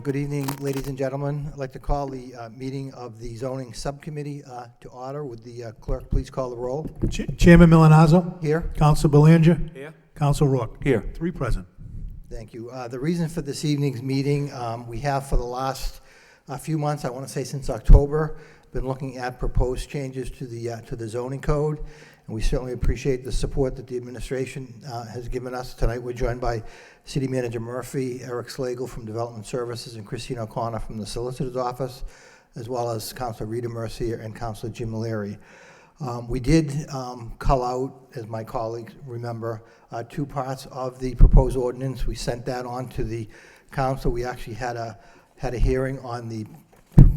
Good evening, ladies and gentlemen. I'd like to call the meeting of the Zoning Subcommittee to order. Would the clerk please call the roll? Chairman Milanazzo. Here. Counsel Belanger. Here. Counsel Rourke. Here. 3 present. Thank you. The reason for this evening's meeting, we have for the last few months, I want to say since October, been looking at proposed changes to the zoning code, and we certainly appreciate the support that the administration has given us. Tonight we're joined by City Manager Murphy, Eric Slagle from Development Services, and Christine O'Connor from the Solicitor's Office, as well as Councilor Rita Mercier and Councilor Jim Leary. We did call out, as my colleagues remember, 2 parts of the proposed ordinance. We sent that on to the council. We actually had a hearing on the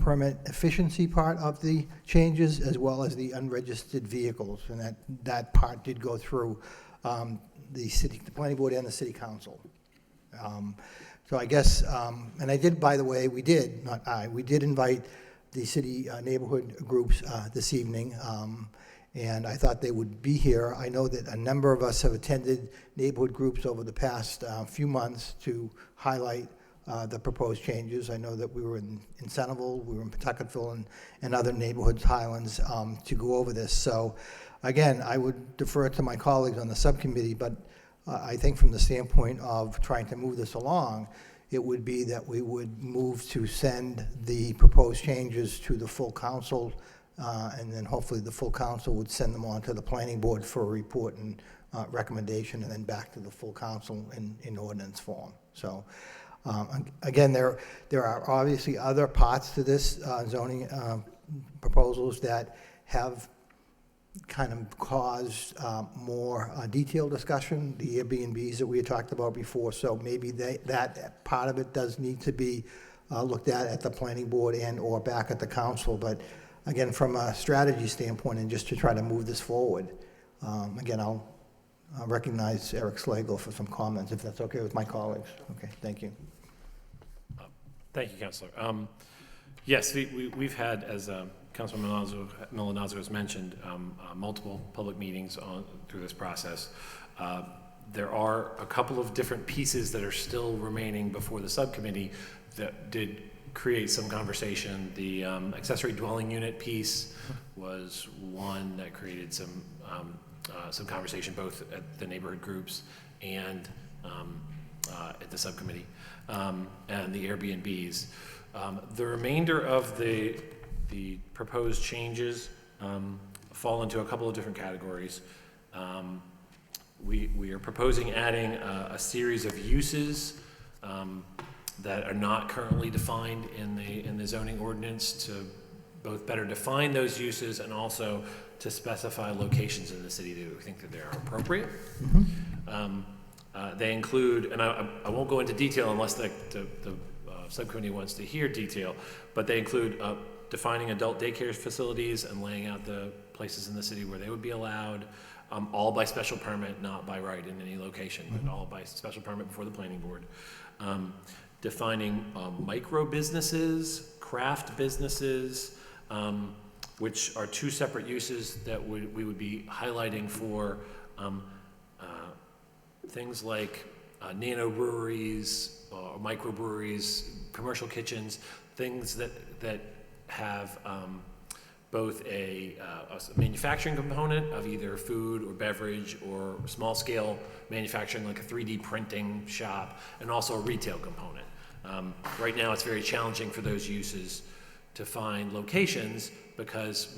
permit efficiency part of the changes, as well as the unregistered vehicles, and that part did go through the planning board and the city council. So I guess, and I did, by the way, we did invite the city neighborhood groups this evening, and I thought they would be here. I know that a number of us have attended neighborhood groups over the past few months to highlight the proposed changes. I know that we were in Centerville, we were in Pawtucketville, and other neighborhoods, Highlands, to go over this. So again, I would defer to my colleagues on the subcommittee, but I think from the standpoint of trying to move this along, it would be that we would move to send the proposed changes to the full council, and then hopefully the full council would send them on to the planning board for a report and recommendation, and then back to the full council in ordinance form. So again, there are obviously other parts to this zoning proposals that have kind of caused more detailed discussion, the Airbnbs that we had talked about before, so maybe that part of it does need to be looked at the planning board and or back at the council. But again, from a strategy standpoint and just to try to move this forward, again, I'll recognize Eric Slagle for some comments, if that's okay with my colleagues. Okay, thank you. Thank you, Councilor. Yes, we've had, as Councilor Milanazzo has mentioned, multiple public meetings through this process. There are a couple of different pieces that are still remaining before the subcommittee that did create some conversation. The accessory dwelling unit piece was one that created some conversation both at the neighborhood groups and at the subcommittee, and the Airbnbs. The remainder of the proposed changes fall into a couple of different categories. We are proposing adding a series of uses that are not currently defined in the zoning ordinance to both better define those uses and also to specify locations in the city that we think that they're appropriate. Mm-hmm. They include, and I won't go into detail unless the subcommittee wants to hear detail, but they include defining adult daycare facilities and laying out the places in the city where they would be allowed, all by special permit, not by right in any location, but all by special permit before the planning board. Defining micro businesses, craft businesses, which are 2 separate uses that we would be highlighting for things like nano breweries, microbreweries, commercial kitchens, things that have both a manufacturing component of either food or beverage or small scale manufacturing like a 3D printing shop, and also a retail component. Right now it's very challenging for those uses to find locations because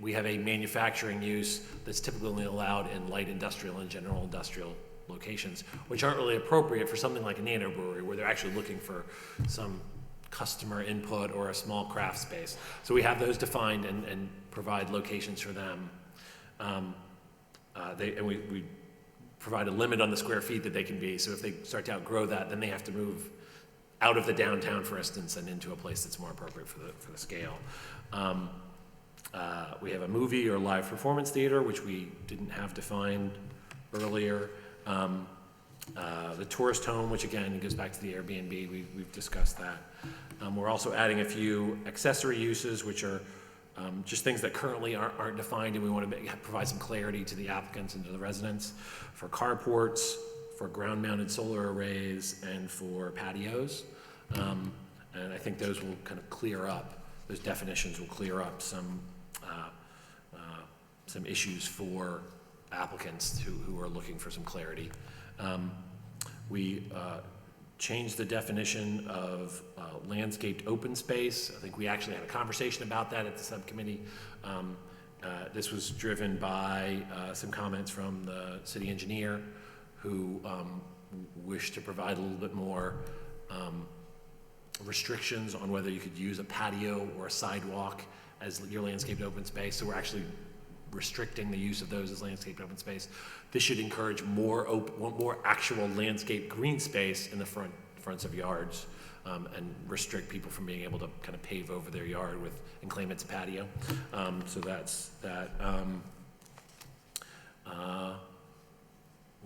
we have a manufacturing use that's typically only allowed in light industrial and general industrial locations, which aren't really appropriate for something like a nano brewery where they're actually looking for some customer input or a small craft space. So we have those defined and provide locations for them. We provide a limit on the square feet that they can be. So if they start to outgrow that, then they have to move out of the downtown, for instance, and into a place that's more appropriate for the scale. We have a movie or live performance theater, which we didn't have defined earlier. The tourist home, which again goes back to the Airbnb, we've discussed that. We're also adding a few accessory uses, which are just things that currently aren't defined, and we want to provide some clarity to the applicants and to the residents, for carports, for ground-mounted solar arrays, and for patios. And I think those will kind of clear up, those definitions will clear up some issues for applicants who are looking for some clarity. We changed the definition of landscaped open space. I think we actually had a conversation about that at the subcommittee. This was driven by some comments from the city engineer who wished to provide a little bit more restrictions on whether you could use a patio or a sidewalk as your landscaped open space. So we're actually restricting the use of those as landscaped open space. This should encourage more actual landscape green space in the fronts of yards, and restrict people from being able to kind of pave over their yard and claim it's a patio. So that's that.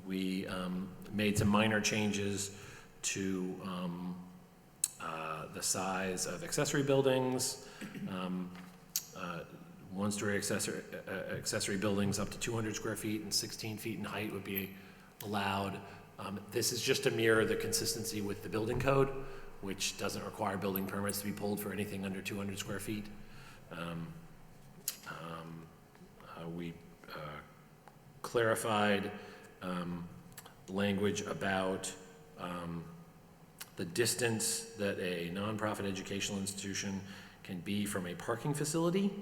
We made some minor changes to the size of accessory buildings. One-story accessory buildings up to 200 square feet and 16 feet in height would be allowed. This is just to mirror the consistency with the building code, which doesn't require building permits to be pulled for anything under 200 square feet. We clarified language about the distance that a nonprofit educational institution can be from a parking facility,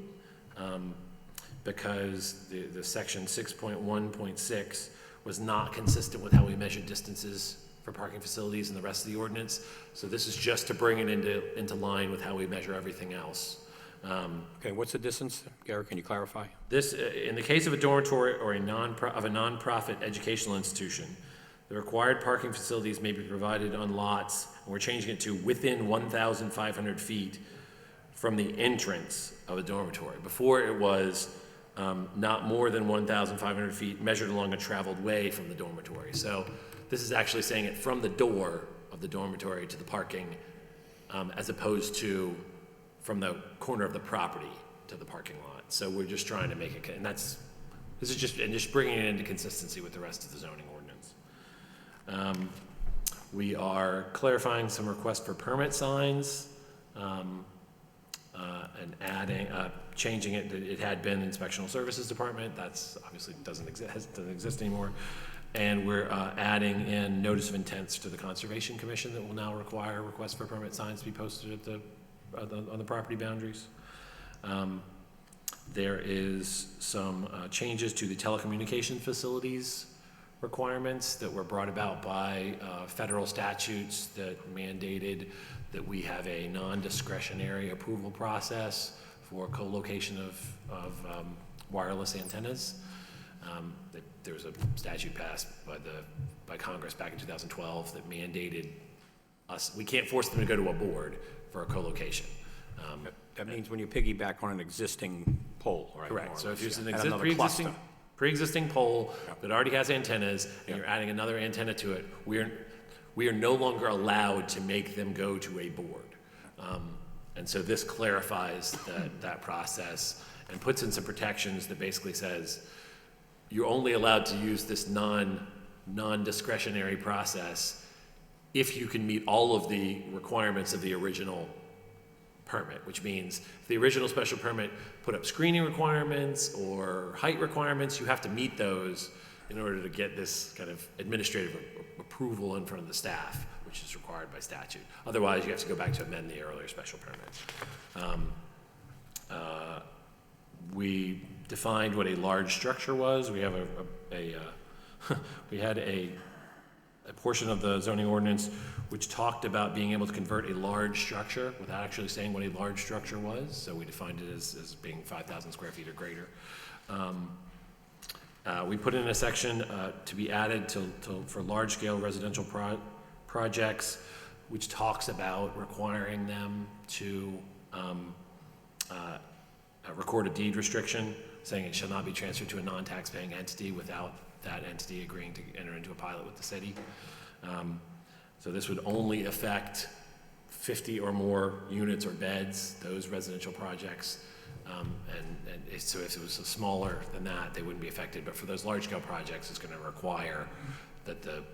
because the section 6.1.6 was not consistent with how we measured distances for parking facilities in the rest of the ordinance. So this is just to bring it into line with how we measure everything else. Okay, what's the distance, Gary? Can you clarify? This, in the case of a dormitory or a nonprofit educational institution, the required parking facilities may be provided on lots, and we're changing it to within 1,500 feet from the entrance of a dormitory. Before it was not more than 1,500 feet measured along a traveled way from the dormitory. So this is actually saying it from the door of the dormitory to the parking, as opposed to from the corner of the property to the parking lot. So we're just trying to make it, and this is just bringing it into consistency with the rest of the zoning ordinance. We are clarifying some requests for permit signs, and adding, changing it. It had been Inspectional Services Department. That's obviously doesn't exist anymore. And we're adding in notice of intents to the Conservation Commission that will now require requests for permit signs to be posted on the property boundaries. There is some changes to the telecommunication facilities requirements that were brought about by federal statutes that mandated that we have a non-discretionary approval process for co-location of wireless antennas. There was a statute passed by Congress back in 2012 that mandated us, we can't force them to go to a board for a co-location. That means when you piggyback on an existing pole, right? Correct. So if there's an And another pre-existing pole that already has antennas, and you're adding another antenna to it, we are no longer allowed to make them go to a board. And so this clarifies that process and puts in some protections that basically says you're only allowed to use this non-discretionary process if you can meet all of the requirements of the original permit, which means if the original special permit put up screening requirements or height requirements, you have to meet those in order to get this kind of administrative approval in front of the staff, which is required by statute. Otherwise, you have to go back to amend the earlier special permit. We defined what a large structure was. We have we had a portion of the zoning ordinance which talked about being able to convert a large structure without actually saying what a large structure was. So we defined it as being 5,000 square feet or greater. We put in a section to be added for large-scale residential projects, which talks about requiring them to record a deed restriction, saying it shall not be transferred to a non-tax-paying entity without that entity agreeing to enter into a pilot with the city. So this would only affect 50 or more units or beds, those residential projects. So if it was smaller than that, they wouldn't be affected. But for those large-scale projects, it's going to require that the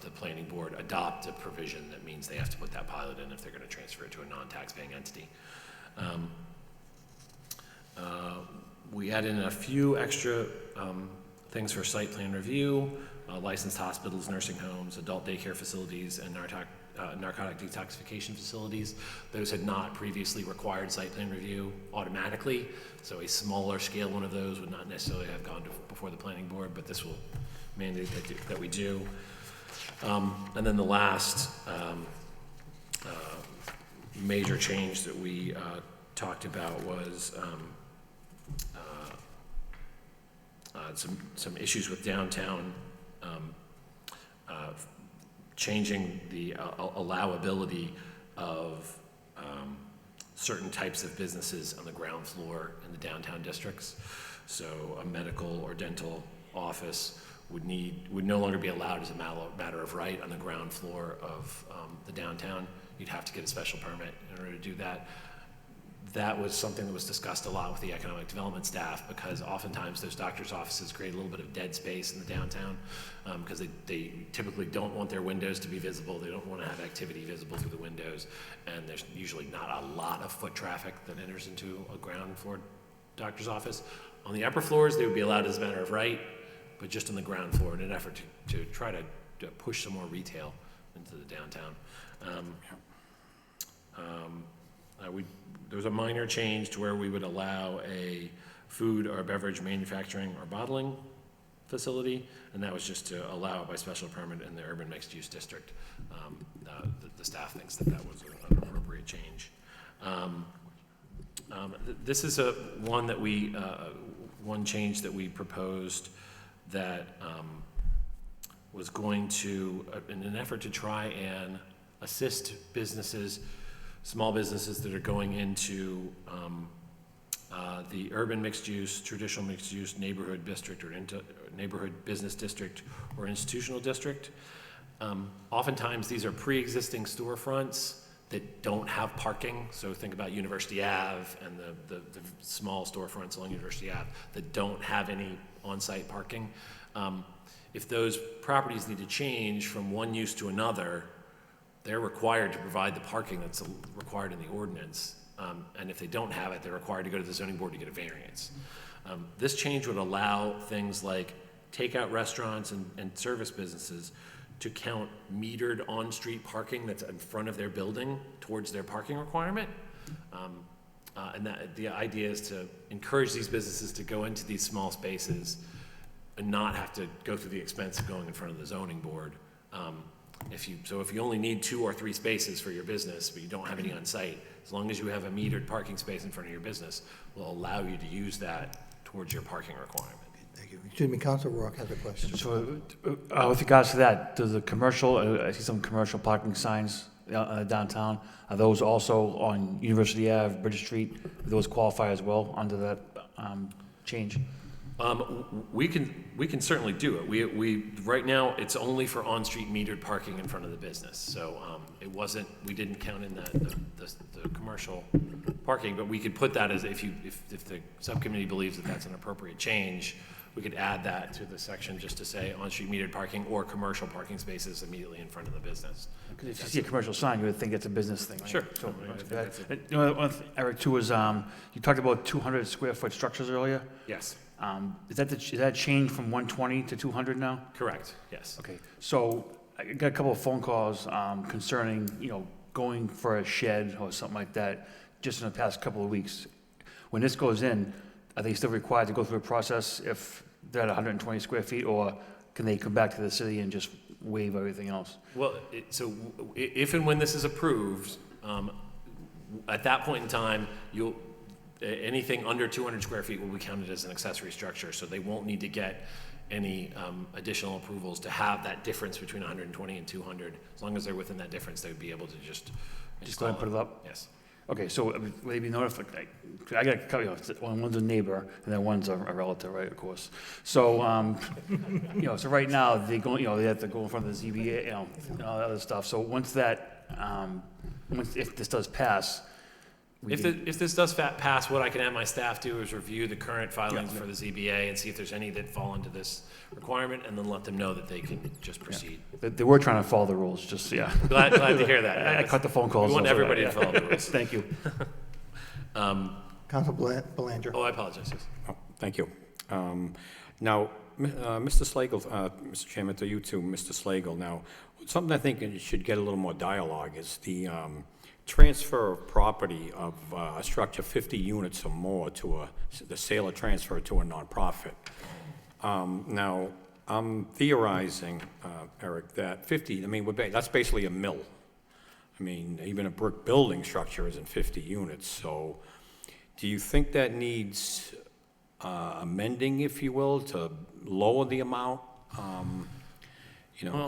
the planning board adopt a provision that means they have to put that pilot in if they're going to transfer it to a non-taxpaying entity. We add in a few extra things for site plan review, licensed hospitals, nursing homes, adult daycare facilities, and narcotic detoxification facilities. Those had not previously required site plan review automatically, so a smaller scale one of those would not necessarily have gone before the planning board, but this will mandate that we do. And then the last major change that we talked about was some issues with downtown, changing the allowability of certain types of businesses on the ground floor in the downtown districts. So a medical or dental office would no longer be allowed as a matter of right on the ground floor of the downtown. You'd have to get a special permit in order to do that. That was something that was discussed a lot with the economic development staff, because oftentimes those doctors' offices create a little bit of dead space in the downtown, because they typically don't want their windows to be visible. They don't want to have activity visible through the windows, and there's usually not a lot of foot traffic that enters into a ground floor doctor's office. On the upper floors, they would be allowed as a matter of right, but just on the ground floor in an effort to try to push some more retail into the downtown. There was a minor change to where we would allow a food or beverage manufacturing or bottling facility, and that was just to allow it by special permit in the urban mixed-use district. The staff thinks that was an appropriate change. This is one change that we proposed that was going to, in an effort to try and assist businesses, small businesses that are going into the urban mixed use, traditional mixed use neighborhood district or into neighborhood business district or institutional district. Oftentimes these are pre-existing storefronts that don't have parking. So think about University Ave and the small storefronts along University Ave that don't have any on-site parking. If those properties need to change from one use to another, they're required to provide the parking that's required in the ordinance. And if they don't have it, they're required to go to the zoning board to get a variance. This change would allow things like takeout restaurants and service businesses to count metered on-street parking that's in front of their building towards their parking requirement. And the idea is to encourage these businesses to go into these small spaces and not have to go through the expense of going in front of the zoning board. If you only need 2 or 3 spaces for your business, but you don't have any on site, as long as you have a metered parking space in front of your business, will allow you to use that towards your parking requirement. Thank you. Excuse me, Council Rourke has a question. So, with regards to that, does the commercial, I see some commercial parking signs downtown, are those also on University Ave, Bridge Street? Do those qualify as well under that change? We can certainly do it. We right now it's only for on-street metered parking in front of the business. So we didn't count in that the commercial parking, but we could put that as if the subcommittee believes that that's an appropriate change, we could add that to the section just to say on-street metered parking or commercial parking spaces immediately in front of the business. Because if you see a commercial sign, you would think it's a business thing, right? Sure. So, I think that's it. you know, one thing, Eric, too, was you talked about 200 square foot structures earlier. Yes. Is that change from 120 to 200 now? Correct. Yes. Okay, so I got a couple of phone calls concerning, going for a shed or something like that just in the past couple of weeks. When this goes in, are they still required to go through a process if they're at 120 square feet, or can they come back to the city and just waive everything else? Well, if and when this is approved, at that point in time, anything under 200 square feet will be counted as an accessory structure, so they won't need to get any additional approvals to have that difference between 120 and 200. As long as they're within that difference, they would be able to just go ahead and put it up? Yes. Okay, so will they be notified? I got a couple, one's a neighbor, and then one's a relative, right, of course. So, so right now, they have to go in front of the ZBA, and all that other stuff. So if this does pass, If this does pass, what I can have my staff do is review the current filings for the ZBA and see if there's any that fall into this requirement, and then let them know that they can just proceed. They were trying to follow the rules, just, yeah. Glad to hear that. I cut the phone calls. We want also, everybody yeah. to follow the rules. Thank you. Council Belanger. Oh, I apologize, yes. Oh, thank you. Now, Mr. Slagle, Mr. Chairman, to you too, Mr. Slagle. Now, something I think it should get a little more dialogue is the transfer of property of a structure 50 units or more to the sale or transfer to a nonprofit. Now, I'm theorizing, Eric, that 50, I mean, that's basically a mill. I mean, even a brick building structure isn't 50 units. So do you think that needs amending, if you will, to lower the amount?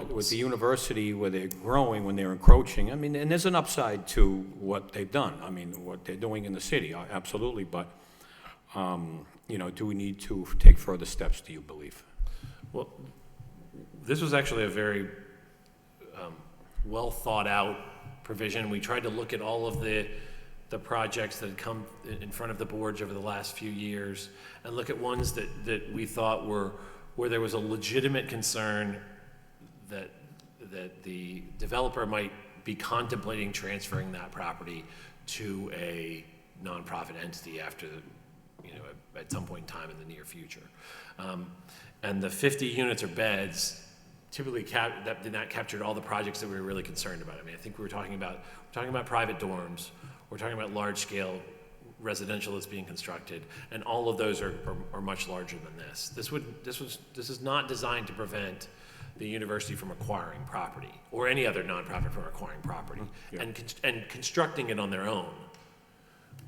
With the university, where they're growing, when they're encroaching, I mean, and there's an upside to what they've done. I mean, what they're doing in the city, absolutely. But, do we need to take further steps, do you believe? Well, this was actually a very well thought out provision. We tried to look at all of the projects that had come in front of the boards over the last few years and look at ones that we thought were where there was a legitimate concern that the developer might be contemplating transferring that property to a nonprofit entity after, at some point in time in the near future. And the 50 units or beds typically that captured all the projects that we were really concerned about. I mean, I think we were talking about private dorms, we're talking about large scale residential that's being constructed, and all of those are much larger than this. This is not designed to prevent the university from acquiring property, or any other nonprofit from acquiring property, and constructing it on their own.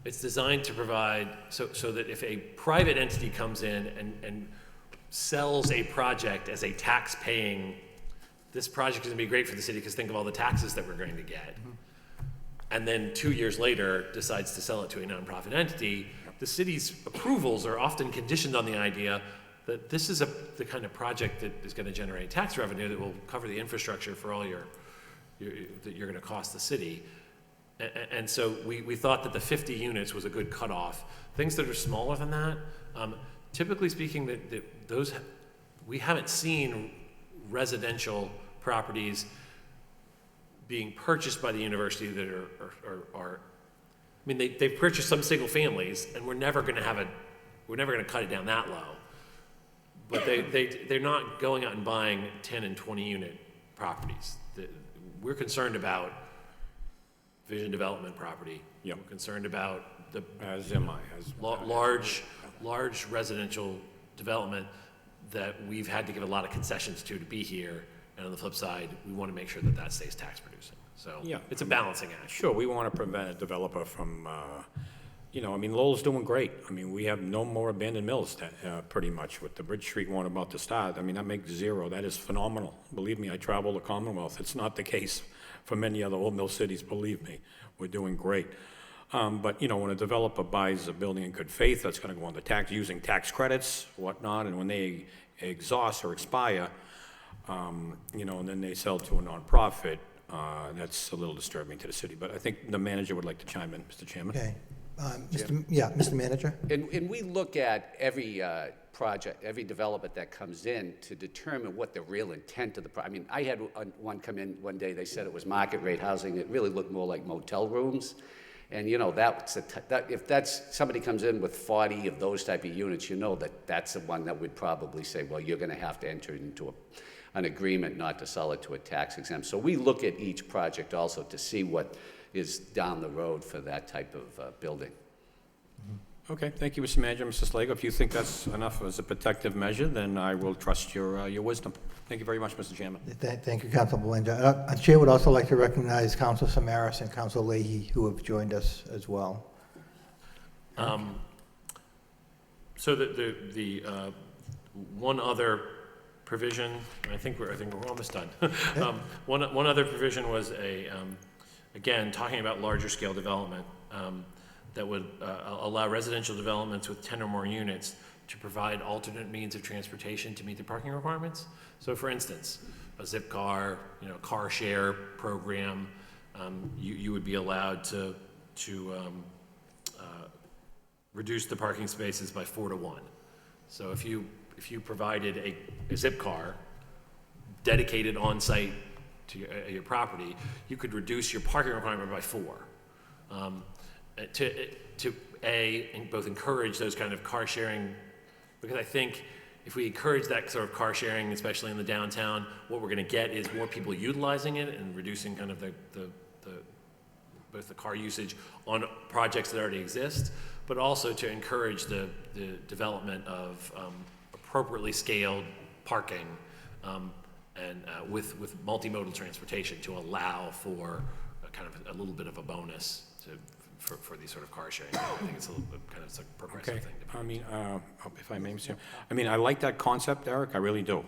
It's designed to provide so that if a private entity comes in and sells a project as a tax-paying, this project is going to be great for the city because think of all the taxes that we're going to get, and then 2 years later decides to sell it to a nonprofit entity, the city's approvals are often conditioned on the idea that this is the kind of project that is going to generate tax revenue that will cover the infrastructure for all that you're going to cost the city. And so we thought that the 50 units was a good cutoff. Things that are smaller than that, typically speaking, that those, we haven't seen residential properties being purchased by the university that are I mean, they've purchased some single families, and we're never going to cut it down that low. But they're not going out and buying 10 and 20 unit properties. We're concerned about vision development property. Yep. We're concerned about the As am I. large residential development that we've had to give a lot of concessions to be here. And on the flip side, we want to make sure that stays tax producing. So it's a balancing act. Sure, we want to prevent a developer from, Lowell's doing great. I mean, we have no more abandoned mills pretty much with the Bridge Street one about to start. I mean, that makes zero. That is phenomenal. Believe me, I travel the Commonwealth. It's not the case for many other old mill cities, believe me. We're doing great. But, when a developer buys a building in good faith, that's going to go on the tax, using tax credits, whatnot, and when they exhaust or expire, and then they sell to a nonprofit, that's a little disturbing to the city. But I think the manager would like to chime in, Mr. Chairman. Okay. Mr. Manager? And we look at every project, every development that comes in to determine what the real intent of the project. I mean, I had one come in one day, they said it was market rate housing. It really looked more like motel rooms. And, if that's somebody comes in with 40 of those type of units, that's the one that would probably say, well, you're going to have to enter into an agreement not to sell it to a tax exempt. So we look at each project also to see what is down the road for that type of building. Okay, thank you, Mr. Manager. Mr. Slagle, if you think that's enough as a protective measure, then I will trust your wisdom. Thank you very much, Mr. Chairman. Thank you, Council Belanger. The Chair would also like to recognize Council Samaras and Council Leahy, who have joined us as well. So the one other provision, and I think we're almost done. One other provision was again, talking about larger scale development, that would allow residential developments with 10 or more units to provide alternate means of transportation to meet the parking requirements. So for instance, a zip car, car share program, you would be allowed to reduce the parking spaces by 4 to 1. So if you provided a zip car dedicated on-site to your property, you could reduce your parking requirement by 4. To both encourage those kind of car sharing, because I think if we encourage that sort of car sharing, especially in the downtown, what we're going to get is more people utilizing it and reducing kind of both the car usage on projects that already exist, but also to encourage the development of appropriately scaled parking and with multimodal transportation to allow for kind of a little bit of a bonus for these sort of car sharing. I think it's a little bit kind of a progressive Okay, thing. I mean, if I may, Mr. I mean, I like that concept, Eric, I really do.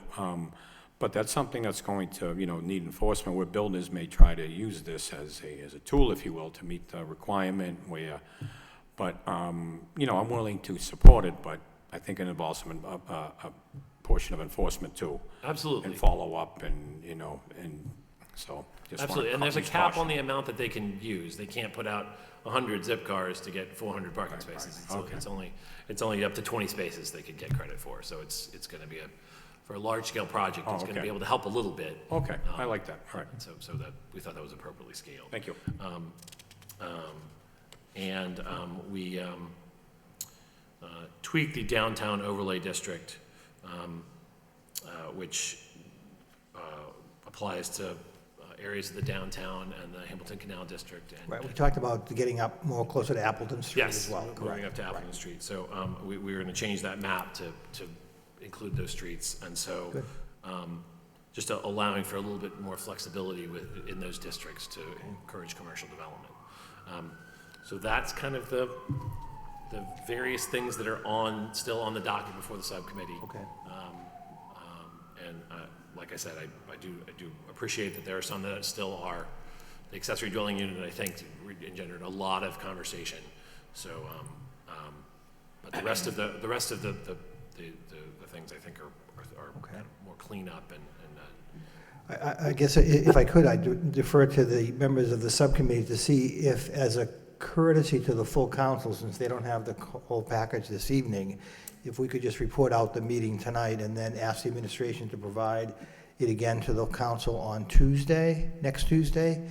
But that's something that's going to, need enforcement, where builders may try to use this as a tool, if you will, to meet the requirement but, I'm willing to support it, but I think it involves some, a portion of enforcement too. Absolutely. And follow-up and, and so. just Absolutely, wanna and there's a use cap caution. on the amount that they can use. They can't put out 100 zip cars to get 400 parking spaces. Okay. It's only up to 20 spaces they could get credit for. So it's going to be for a large-scale project, it's going to okay. be able to help a little bit. Okay, I like that, all right, So that, we thought that was appropriately scaled. thank you. We tweaked the downtown overlay district, which applies to areas of the downtown and the Hamilton Canal District. And Right, we talked about getting up more closer to Appleton Street as yes, well. moving Correct. up to Appleton Street. So we were going to change that map to include those streets. And so Good. just allowing for a little bit more flexibility in those districts to encourage commercial development. So that's kind of the various things that are still on the docket before the subcommittee. Okay. Like I said, I do appreciate that there are some that still are. The accessory dwelling unit, I think, engendered a lot of conversation. So, but the rest of the things I think are Okay. kind of more cleanup and I guess if I could, I'd defer to the members of the subcommittee to see if, as a courtesy to the full council, since they don't have the whole package this evening, if we could just report out the meeting tonight and then ask the administration to provide it again to the council on Tuesday, next Tuesday,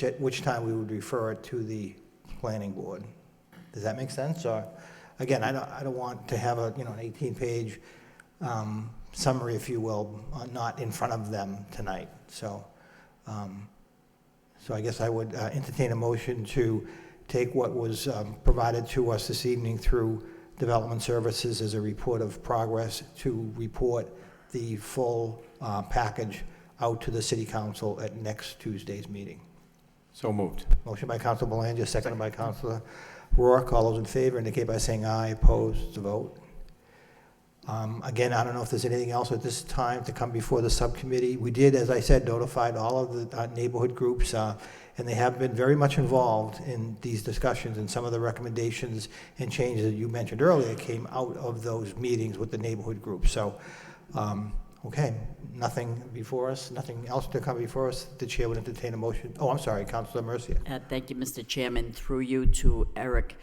at which time we would refer it to the planning board. Does that make sense? Or, again, I don't want to have an 18-page summary, if you will, not in front of them tonight. So I guess I would entertain a motion to take what was provided to us this evening through Development Services as a report of progress to report the full package out to the City Council at next Tuesday's meeting. So moved. Motion by Council Belanger, seconded by Councilor Rourke. All those in favor indicate by saying aye. Opposed, to vote. Again, I don't know if there's anything else at this time to come before the subcommittee. We did, as I said, notified all of the neighborhood groups, and they have been very much involved in these discussions, and some of the recommendations and changes that you mentioned earlier came out of those meetings with the neighborhood groups. So, okay, nothing before us, nothing else to come before us. The chair would entertain a motion. Oh, I'm sorry, Councilor Mercia. Thank you, Mr. Chairman. Through you to Eric.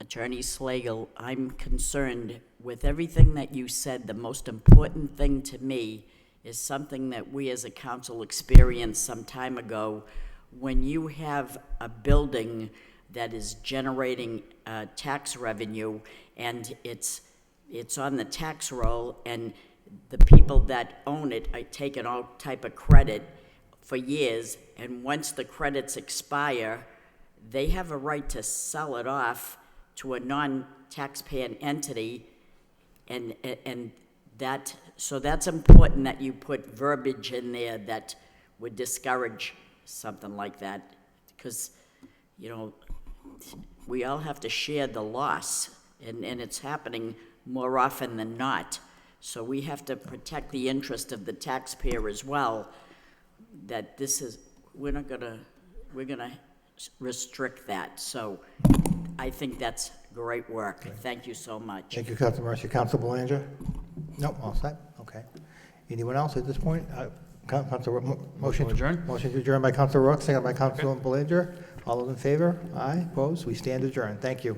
Attorney Slagle, I'm concerned with everything that you said. The most important thing to me is something that we as a council experienced some time ago. When you have a building that is generating tax revenue and it's on the tax roll, and the people that own it are taking all type of credit for years, and once the credits expire, they have a right to sell it off to a non-taxpaying entity, and so that's important that you put verbiage in there that would discourage something like that, because, we all have to share the loss, and it's happening more often than not. So we have to protect the interest of the taxpayer as well, that we're gonna restrict that. So I think that's great work. Thank you so much. Thank you, Councilor Mercia. Councilor Belanger? No, all set? Okay. Anyone else at this point? Councilor, motion to adjourn? Motion to adjourn by Councilor Rourke, second by Councilor Belanger. All those in favor? Aye. Opposed? We stand adjourned. Thank you.